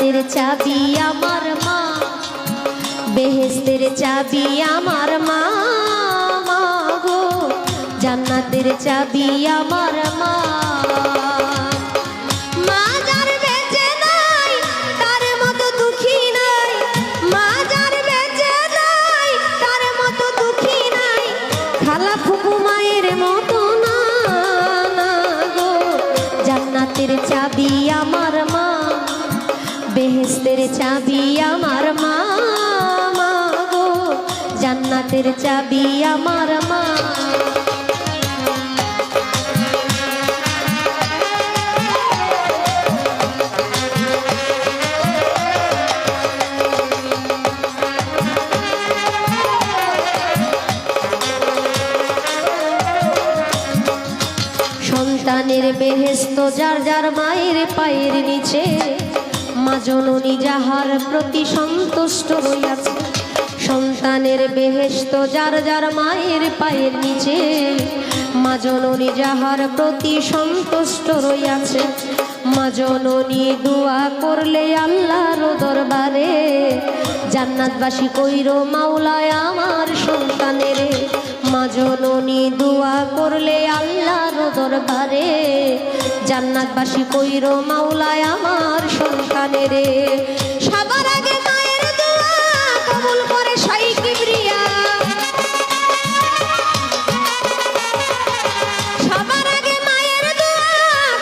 জান্নাতের চাবি আমার মা, বেহেশতের চাবি আমার মা, মা গো জান্নাতের চাবি আমার মা। মা যার বেঁচে নাই তার মতো দুঃখী নাই, মা যার বেঁচে নাই তার মতো দুঃখী নাই, খালা ফুপু মায়ের মতো না, না গো জান্নাতের চাবি আমার মা, বেহেশতের চাবি আমার মা, মা গো জান্নাতের চাবি আমার মা। সন্তানের বেহেশত যার যার মায়ের পায়ের নিচে, মা জননী যাহার প্রতি সন্তুষ্ট হইয়াছে। সন্তানের বেহেশত যার যার মায়ের পায়ের নিচে, মা জননী যাহার প্রতি সন্তুষ্ট রইয়াছে। মা জননী দোয়া করলে আল্লাহর দরবারে, জান্নাতবাসী কইরো মাওলায় আমার সন্তানের। মা জননী দোয়া করলে আল্লাহর দরবারে, জান্নাতবাসী কইরো মাওলায় আমার সন্তানের। সবার আগে মায়ের দোয়া কবুল করে শাই কিবরিয়া, সবার আগে মায়ের দোয়া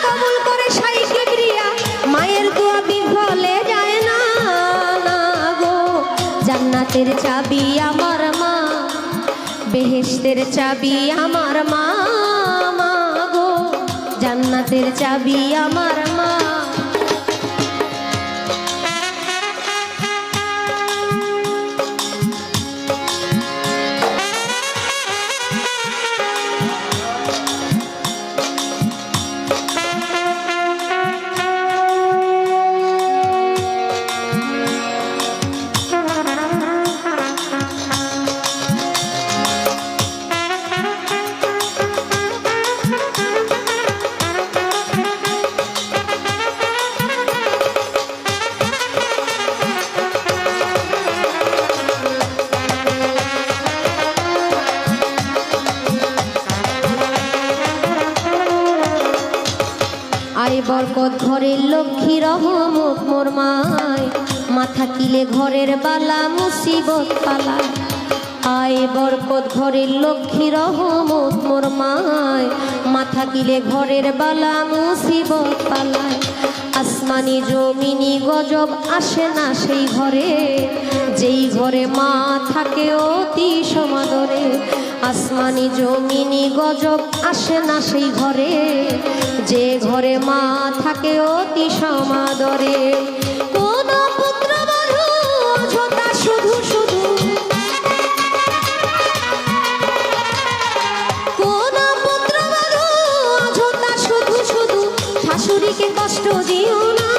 কবুল করে শাই কিবরিয়া। মায়ের দোয়া বিফলে যায় না, না গো জান্নাতের চাবি আমার মা, বেহেশতের চাবি আমার মা, মা গো জান্নাতের চাবি আমার মা। আয় বরকত ঘরের লক্ষ্মী রহমত মোর মায়, মাথা কিলে ঘরের বালা মুসিবত পালায়। আয় বরকত ঘরের লক্ষ্মী রহমত মোর মায়, মাথা কিলে ঘরের বালা মুসিবত পালায়। আসমানি জমিনি গজব আসে না সেই ঘরে, যেই ঘরে মা থাকে অতি সমাদরে। আসমানি জমিনি গজব আসে না সেই ঘরে, যে ঘরে মা থাকে অতি সমাদরে। কোন পুত্র বধূ অযথা শুধু শুধু, কোন পুত্র বধূ অযথা শুধু শুধু শাশুড়িকে কষ্ট দিও না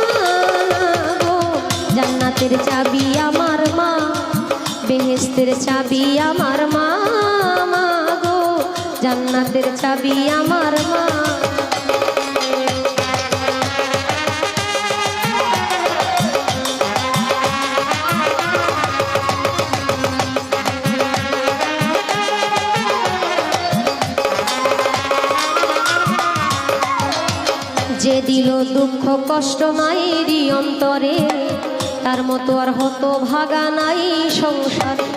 গো। জান্নাতের চাবি আমার মা, বেহেশতের চাবি আমার মা, মা গো জান্নাতের চাবি আমার মা। যে দিল দুঃখ কষ্ট মায়েরই অন্তরে, তার মতো আর হতো ভাগা নাই সংসারে।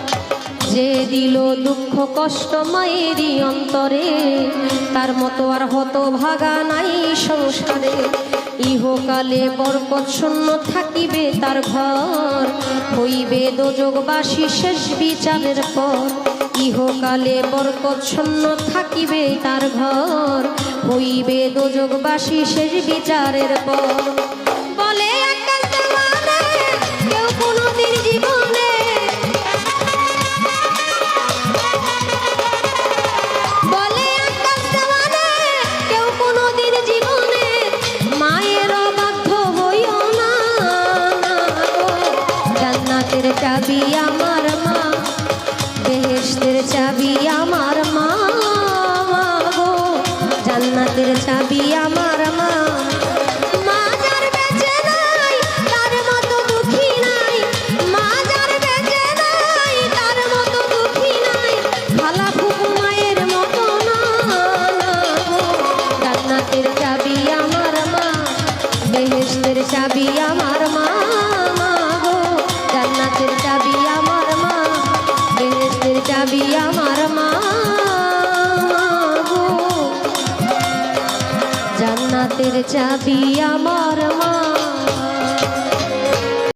যে দিল দুঃখ কষ্ট মায়েরই অন্তরে, তার মতো আর হতো ভাগা নাই সংসারে। ইহকালে বরকত শূন্য থাকিবে তার ঘর, হইবে দোজগবাসী শেষ বিচারের পর। ইহকালে বরকত শূন্য থাকিবে তার ঘর, হইবে দোজগবাসী শেষ বিচারের পর। বলে আকাশ দেওয়ানে কেউ কোনোদিন জীবনে, বলে আকাশ দেওয়ানে কেউ কোনোদিন জীবনে, মায়ের অবাধ্য হইও না, না গো জান্নাতের চাবি আমার মা, বেহেশতের চাবি আমার মা, মা গো জান্নাতের চাবি আমার মা। মা যার বেঁচে নাই চাবি আমার মা, বেহেশতের চাবি আমার মা গো, জান্নাতের চাবি